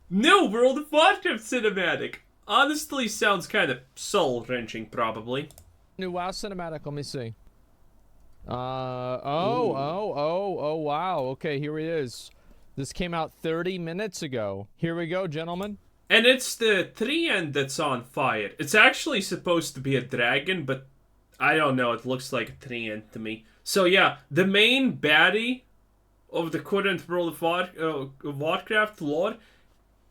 No, World of Warcraft cinematic. Honestly, sounds kind of soul-wrenching, probably. New WoW cinematic. Let me see. Ooh. Oh, wow. Okay, here he is. This came out 30 minutes ago. Here we go, gentlemen. And it's the tree-end that's on fire. It's actually supposed to be a dragon, but I don't know. It looks like a tree-end to me. So yeah, the main baddie of the current World of Warcraft lore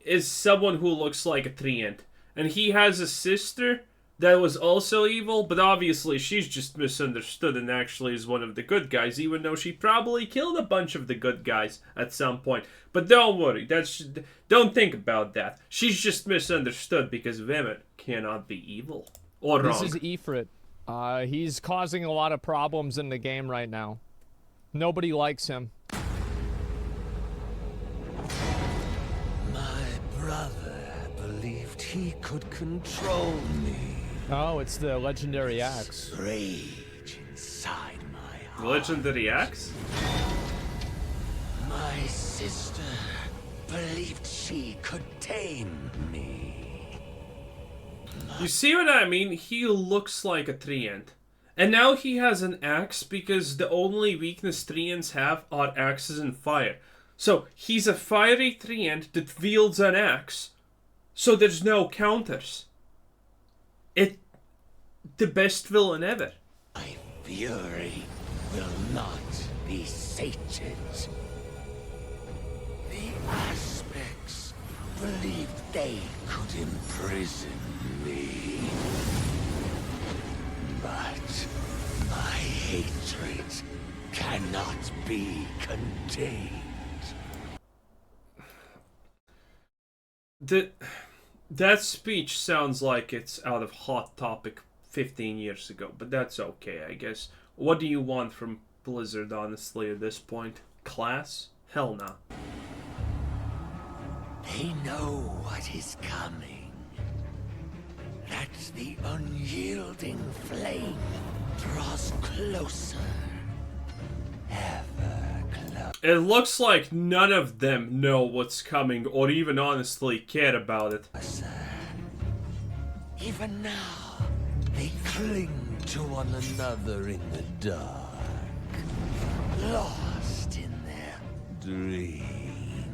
is someone who looks like a treant. And he has a sister that was also evil, but obviously she's just misunderstood and actually is one of the good guys, even though she probably killed a bunch of the good guys at some point. But don't worry, don't think about that. She's just misunderstood because women cannot be evil or This wrong. is Ifrit. He's causing a lot of problems in the game right now. Nobody likes him. My brother believed he could control me. Oh, it's the legendary axe. Rage inside my heart. Legendary axe? My sister believed she could tame me. You see what I mean? He looks like a treant. And now he has an axe because the only weakness treants have are axes and fire. So he's a fiery treant that wields an axe. So there's no counters. The best villain ever. My fury will not be sated. The aspects believed they could imprison me. But my hatred cannot be contained. That speech sounds like it's out of Hot Topic 15 years ago, but that's okay, I guess. What do you want from Blizzard, honestly, at this point? Class? Hell no. They know what is coming. That the unyielding flame draws closer. Ever closer. It looks like none of them know what's coming or even honestly care about it. Even now, they cling to one another in the dark, lost in their dream.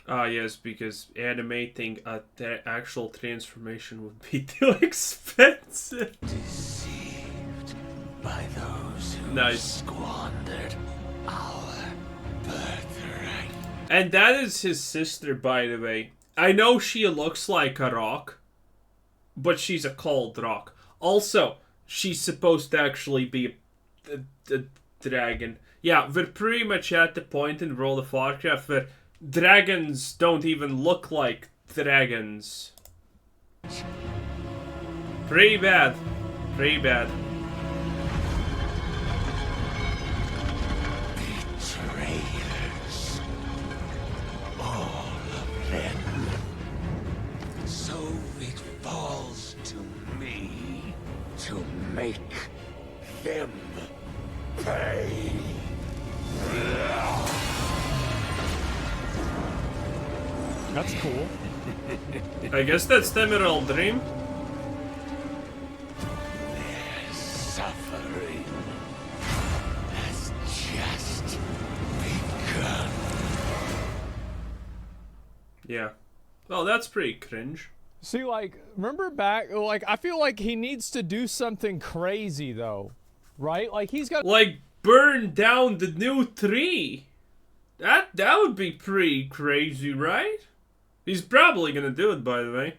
Ah, yes, because animating the actual transformation would be too expensive. Deceived by those who Nice. squandered our birthright. And that is his sister, by the way. I know she looks like a rock, but she's a cold rock. Also, she's supposed to actually be a dragon. Yeah, we're pretty much at the point in World of Warcraft where dragons don't even look like dragons. Pretty bad. Pretty bad. Betrayers. All of them. So it falls to me to make them pay. That's cool. I guess that's the Emerald Dream. Their suffering has just begun. Yeah. Well, that's pretty cringe. See, like, remember back, like, I feel like he needs to do something crazy, though. Right? Like, he's got Like, burn down the new tree. That would be pretty crazy, right? He's probably gonna do it, by the way.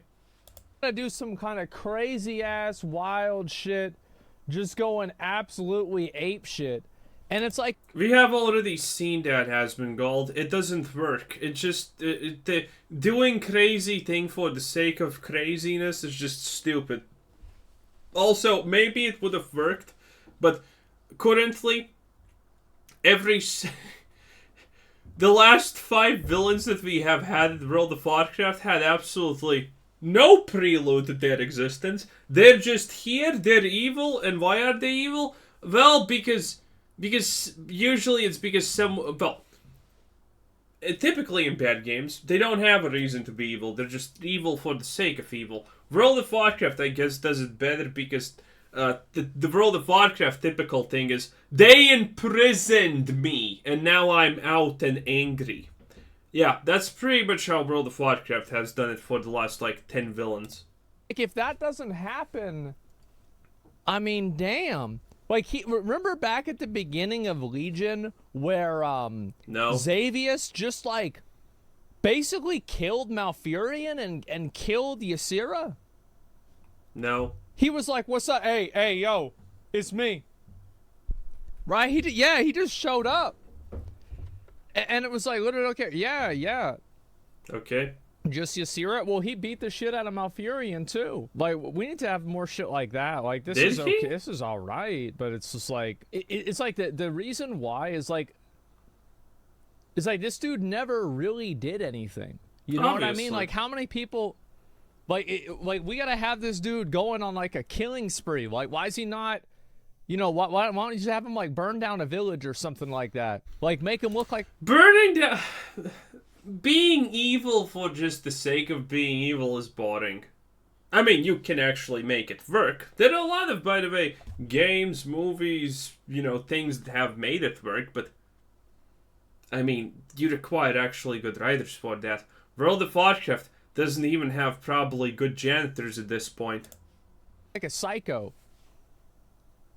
to do some kind of crazy-ass, wild shit. Just going absolutely ape shit. And it's like, We have already seen that, Asmongold. It doesn't work. It just... the doing crazy thing for the sake of craziness is just stupid. Also, maybe it would have worked, but currently, the last 5 villains that we have had in World of Warcraft had absolutely no prelude to their existence. They're just here, they're evil, and why are they evil? Well, because Because usually it's because typically in bad games, they don't have a reason to be evil. They're just evil for the sake of evil. World of Warcraft, I guess, does it better because the World of Warcraft typical thing is, they imprisoned me, and now I'm out and angry. Yeah, that's pretty much how World of Warcraft has done it for the last, 10 villains. Like, if that doesn't happen, I mean, damn. Like, remember back at the beginning of Legion where, No. Xavius just, basically killed Malfurion and killed Ysera? No. He was like, what's up? Hey, yo, it's me. Right? He just showed up. And it was like, literally, okay, yeah. Okay. Just Ysera? Well, he beat the shit out of Malfurion, too. Like, we need to have more shit like that. Like, this is okay. This is all right, but it's just like, it's like the reason why is like, it's like this dude never really did anything. You know what I mean? Like, how many people, like, we gotta have this dude going on, like, a killing spree. Like, why is he not, why don't you just have him, burn down a village or something like that? Like, make him look like... Burning down... Being evil for just the sake of being evil is boring. I mean, you can actually make it work. There are a lot of, by the way, games, movies, things that have made it work, but... I mean, you require actually good writers for that. World of Warcraft doesn't even have probably good janitors at this point. Like a psycho.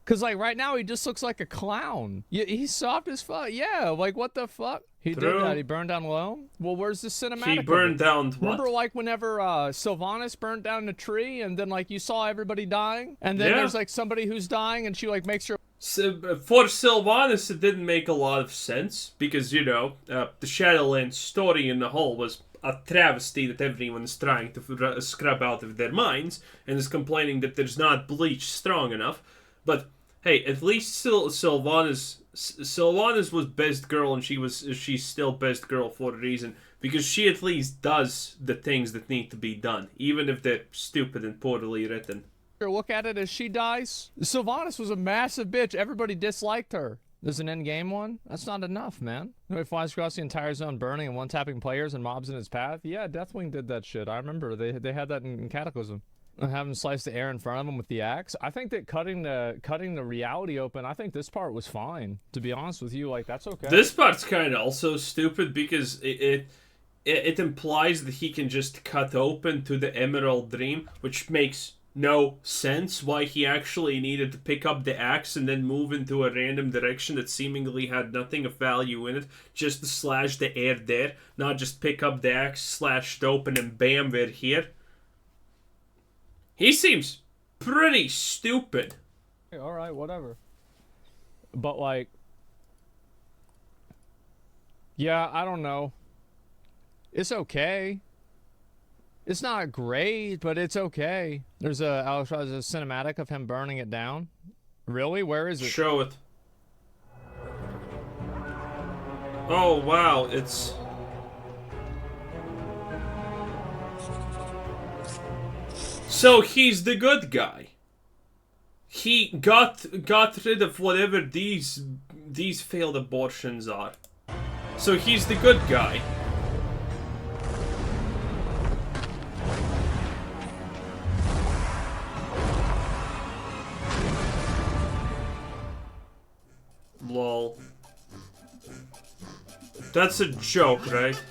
Because, right now he just looks like a clown. He's soft as fuck. Yeah, what the fuck? He did that. He burned down low. Well, where's the cinematic? He burned down what? Remember, whenever Sylvanas burned down a tree, and then, you saw everybody dying? And then there's, somebody who's dying, and she, makes sure... For Sylvanas, it didn't make a lot of sense, because, the Shadowlands story in the whole was a travesty that everyone is trying to scrub out of their minds, and is complaining that there's not bleach strong enough. But, hey, at least Sylvanas was best girl, and she's still best girl for a reason, because she at least does the things that need to be done, even if they're stupid and poorly written. Look at it as she dies. Sylvanas was a massive bitch. Everybody disliked her. There's an end-game one? That's not enough, man. He flies across the entire zone burning and one-tapping players and mobs in his path. Yeah, Deathwing did that shit. I remember. They had that in Cataclysm. And have him slice the air in front of him with the axe. I think that cutting the reality open, I think this part was fine. To be honest with you, that's okay. This part's kind of also stupid because it implies that he can just cut open to the Emerald Dream, which makes no sense why he actually needed to pick up the axe and then move into a random direction that seemingly had nothing of value in it, just to slash the air there, not just pick up the axe, slash it open, and bam, we're here. He seems pretty stupid. Hey, alright, whatever. But, yeah, I don't know. It's okay. It's not great, but it's okay. There's a cinematic of him burning it down. Really? Where is it? Show it. Oh, wow, it's... So he's the good guy. He got rid of whatever these failed abortions are. So he's the good guy. Lol. That's a joke, right?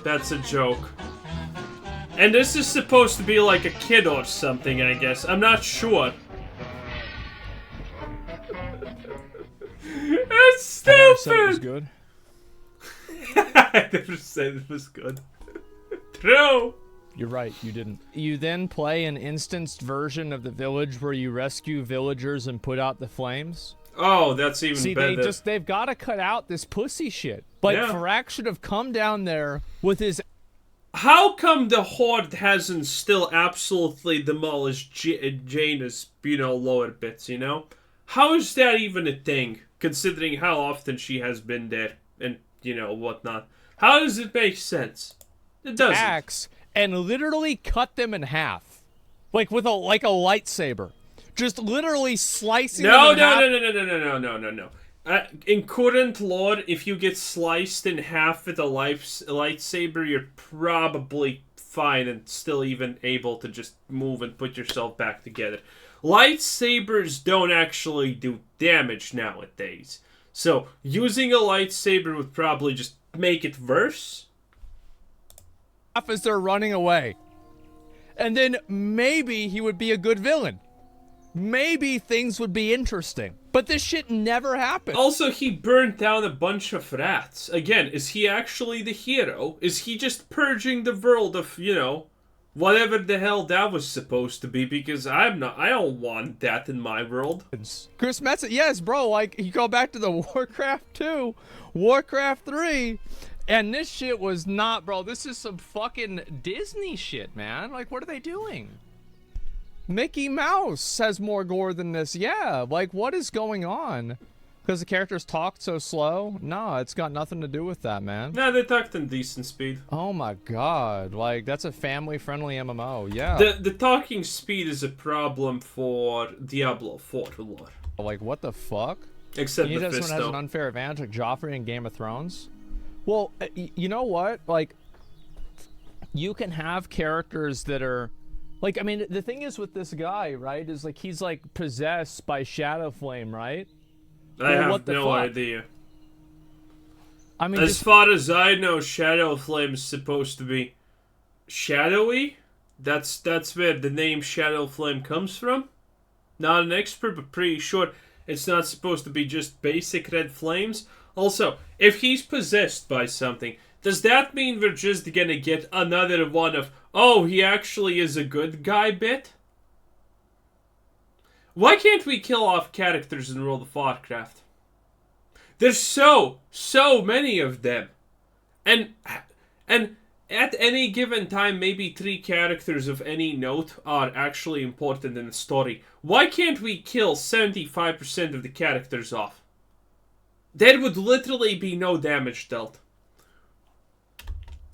That's a joke. And this is supposed to be like a kid or something, I guess. I'm not sure. It's stupid! I never said it was good. I never said it was good. True! You're right, you didn't. You then play an instanced version of the village where you rescue villagers and put out the flames. Oh, that's even better. They've got to cut out this pussy shit. Farak should have come down there with his... How come the Horde hasn't still absolutely demolished Jaina's, lower bits, How is that even a thing, considering how often she has been there and, whatnot? How does it make sense? It doesn't. Axe and literally cut them in half. Like with a lightsaber. Just literally slicing No. In current lore, if you get sliced in half with a lightsaber, you're probably fine and still even able to just move and put yourself back together. Lightsabers don't actually do damage nowadays. So, using a lightsaber would probably just make it worse. As they're running away. And then maybe he would be a good villain. Maybe things would be interesting. But this shit never happened. Also, he burned down a bunch of rats. Again, is he actually the hero? Is he just purging the world of, you know, whatever the hell that was supposed to be? Because I don't want that in my world. Chris Metz, yes, bro, like, you go back to the Warcraft 2, Warcraft 3, and this shit was not, bro, this is some fucking Disney shit, man. Like, what are they doing? Mickey Mouse has more gore than this. Yeah, like, what is going on? Because the characters talked so slow? No, it's got nothing to do with that, man. No, they talked in decent speed. Oh my god, like, that's a family-friendly MMO, yeah. The talking speed is a problem for Diablo 4 lore. Like, what the fuck? Except you the someone has an unfair advantage like Joffrey in Game of Thrones? Well, you know what? Like, you can have characters that are... Like, I mean, the thing is with this guy, right, is, like, he's, like, possessed by Shadowflame, right? I have no idea. I mean, as far as I know, Shadowflame is supposed to be shadowy. That's where the name Shadowflame comes from. Not an expert, but pretty sure it's not supposed to be just basic red flames. Also, if he's possessed by something, does that mean we're just gonna get another one of, oh, he actually is a good guy bit? Why can't we kill off characters in World of Warcraft? There's so many of them. And at any given time, maybe 3 characters of any note are actually important in the story. Why can't we kill 75% of the characters off? There would literally be no damage dealt.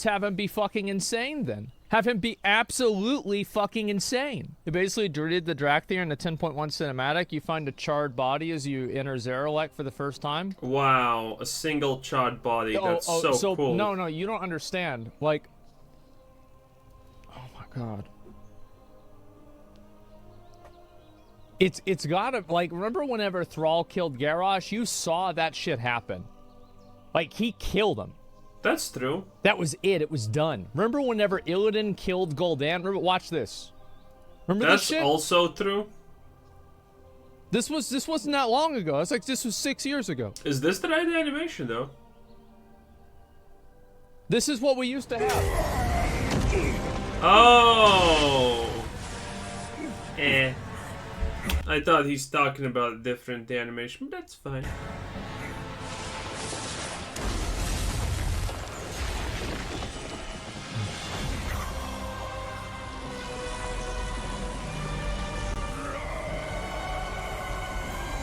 Have him be fucking insane, then. Have him be absolutely fucking insane. You basically did the Drakthir in the 10.1 cinematic. You find a charred body as you enter Zarelek for the first time. Wow, a single charred body. That's so cool. No, you don't understand. Like, oh my god. It's gotta, like, remember whenever Thrall killed Garrosh? You saw that shit happen. Like, he killed him. That's true. That was it. It was done. Remember whenever Illidan killed Gul'dan? Remember, watch this. Remember this shit? That's also true. This wasn't that long ago. It's like this was 6 years ago. Is this the right animation though? This is what we used to have. Oh. I thought he's talking about a different animation, but that's fine.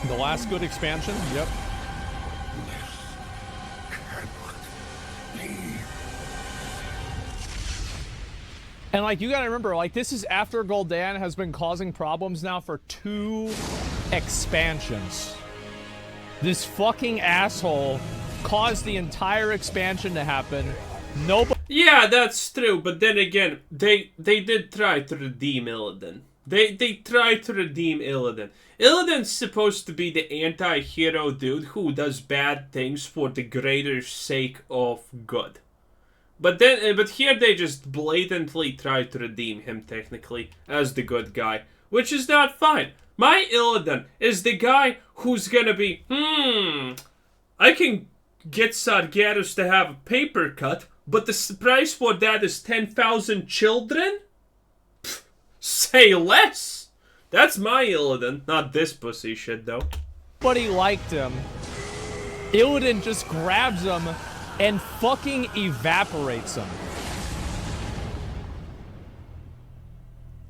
The last good expansion? Yep. And, like, you gotta remember, like, this is after Gul'dan has been causing problems now for 2 expansions. This fucking asshole caused the entire expansion to happen. Nobody... Yeah, that's true, but then again, they did try to redeem Illidan. They tried to redeem Illidan. Illidan's supposed to be the anti-hero dude who does bad things for the greater sake of good. But here they just blatantly tried to redeem him technically as the good guy, which is not fine. My Illidan is the guy who's gonna be, I can get Sargeras to have a paper cut, but the price for that is 10,000 children? Pfft, say less! That's my Illidan, not this pussy shit though. Nobody liked him. Illidan just grabs him and fucking evaporates him.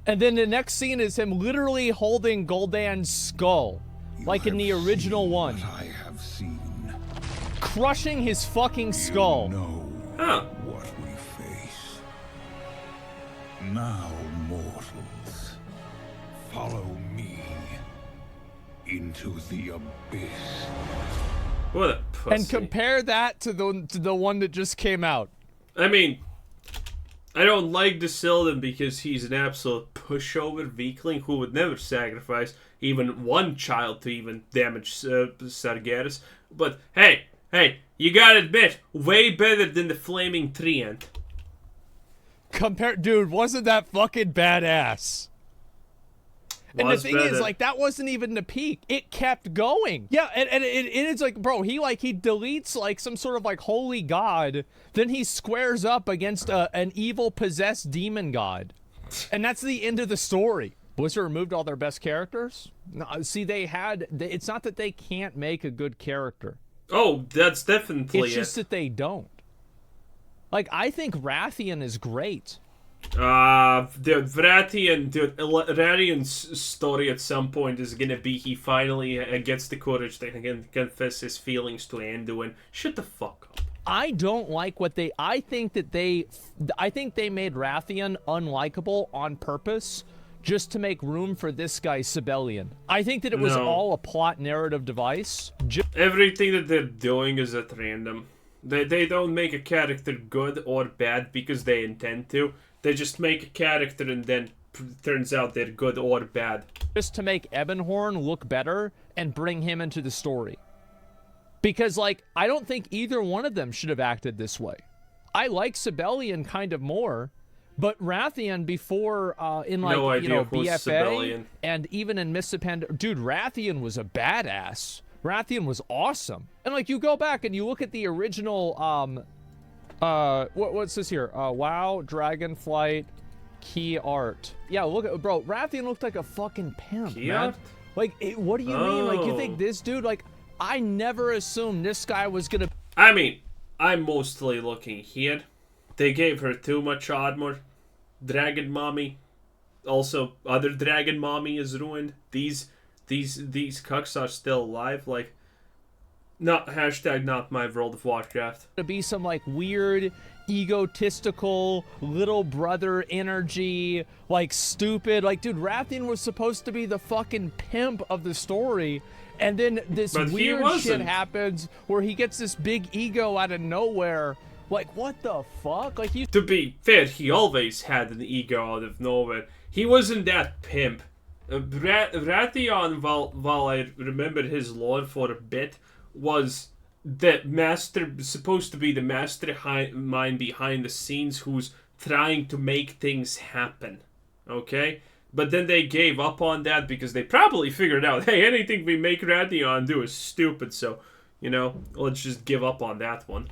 And then the next scene is him literally holding Gul'dan's skull, like in the original one. I have seen. Crushing his fucking skull. You know what we face. Now, mortals, Follow me into the abyss. What a pussy. And compare that to the one that just came out. I mean, I don't like the Sylvan because he's an absolute pushover weakling who would never sacrifice even one child to even damage Sargeras. But hey, you gotta admit, way better than the Flaming Treant. Dude, wasn't that fucking badass? And the thing better. is, like, that wasn't even the peak. It kept going. Yeah, and it's like, bro, he deletes, like, some sort of, like, holy god. Then he squares up against an evil, possessed demon god. And that's the end of the story. Blizzard removed all their best characters? No, see, it's not that they can't make a good character. Oh, that's definitely It's just that they don't. Like, I think Rathian is great. Radian's story at some point is gonna be he finally gets the courage to confess his feelings to Anduin. Shut the fuck up. I don't like what I think they made Rathian unlikable on purpose just to make room for this guy Sibelian. I think that it was all a plot narrative device. Everything that they're doing is at random. They don't make a character good or bad because they intend to. They just make a character and then turns out they're good or bad. Just to make Ebonhorn look better and bring him into the story. Because, like, I don't think either one of them should have acted this way. I like Sibelian kind of more, but Rathian before, in, like, BFA, Sibelian. and even in Mists of Pandaria, dude, Rathian was a badass. Rathian was awesome. And, like, you go back and you look at the original, what's this here? WoW, Dragonflight, Key Art. Yeah, look at, bro, Rathian looked like a fucking pimp, Key man. art? Like, what do you mean? Like, you think this dude, like, I never assumed this guy was gonna... I mean, I'm mostly looking here. They gave her too much armor. Dragon Mommy. Also, other Dragon Mommy is ruined. These cucks are still alive. Like, not my World of Warcraft. To be some, like, weird, egotistical, little brother energy, like, stupid. Like, dude, Rathian was supposed to be the fucking pimp of the story. And then this weird shit happens where he gets this big ego out of nowhere. Like, what the fuck? Like, To be fair, he always had an ego out of nowhere. He wasn't that pimp. Rathian, while I remember his lore for a bit, was the supposed to be the mastermind behind the scenes who's trying to make things happen. Okay? But then they gave up on that because they probably figured out, hey, anything we make Rathian do is stupid, so, let's just give up on that one.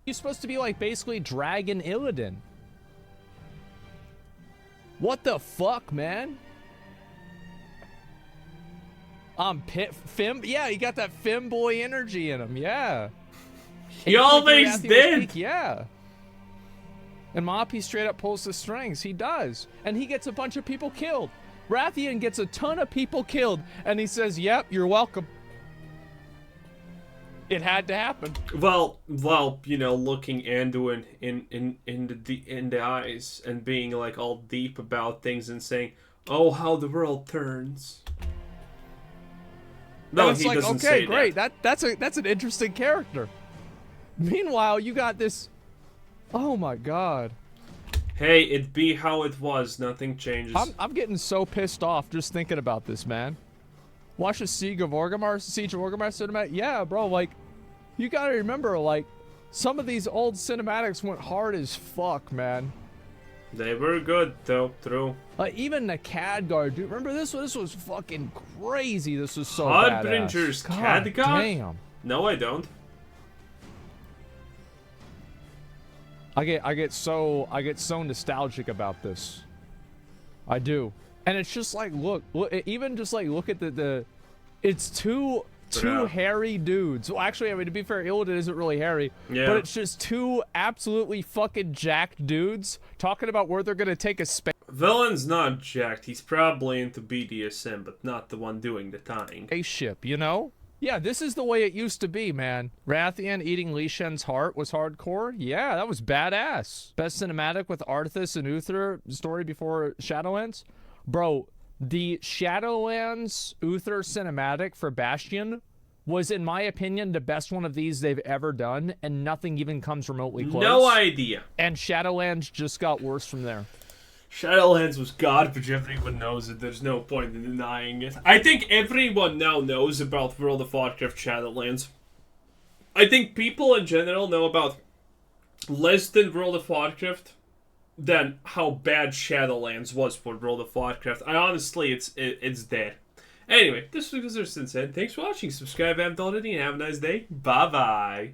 He's supposed to be, like, basically Dragon Illidan. What the fuck, man? Fem? Yeah, he got that femboy energy in him, yeah. He always did! Yeah. And Moppy straight up pulls the strings. He does. And he gets a bunch of people killed. Rathian gets a ton of people killed. And he says, yep, you're welcome. It had to happen. Well, looking Anduin in the eyes and being, like, all deep about things and saying, oh, how the world turns. No, he doesn't say that. Okay, great. That's an interesting character. Meanwhile, you got this... Oh my god. Hey, it be how it was. Nothing changes. I'm getting so pissed off just thinking about this, man. Watch the Siege of Orgrimmar cinematic. Yeah, bro, like, you gotta remember, like, some of these old cinematics went hard as fuck, man. They were good, though, true. Like, even the Khadgar, dude, remember this one? This was fucking crazy. This was so Hardbringer's badass. Khadgar? Damn. No, I don't. I get so nostalgic about this. I do. And it's just like, look even just like look at the it's two hairy dudes. Well, actually, I mean, to be fair, Illidan isn't really hairy, but it's just two absolutely fucking jacked dudes talking about where they're gonna take a space. Villain's not jacked. He's probably into BDSM, but not the one doing the tying. Spaceship, you know? Yeah, this is the way it used to be, man. Rathian eating Li Shen's heart was hardcore. Yeah, that was badass. Best cinematic with Arthas and Uther story before Shadowlands. Bro, The Shadowlands Uther cinematic for Bastion was, in my opinion, the best one of these they've ever done, and nothing even comes remotely close. No idea. And Shadowlands just got worse from there. Shadowlands was garbage. Everyone knows it. There's no point in denying it. I think everyone now knows about World of Warcraft Shadowlands. I think people in general know about less than World of Warcraft than how bad Shadowlands was for World of Warcraft. I honestly, it's dead. Anyway, this was Wizard Said. Thanks for watching. Subscribe if you haven't already, and have a nice day. Bye-bye.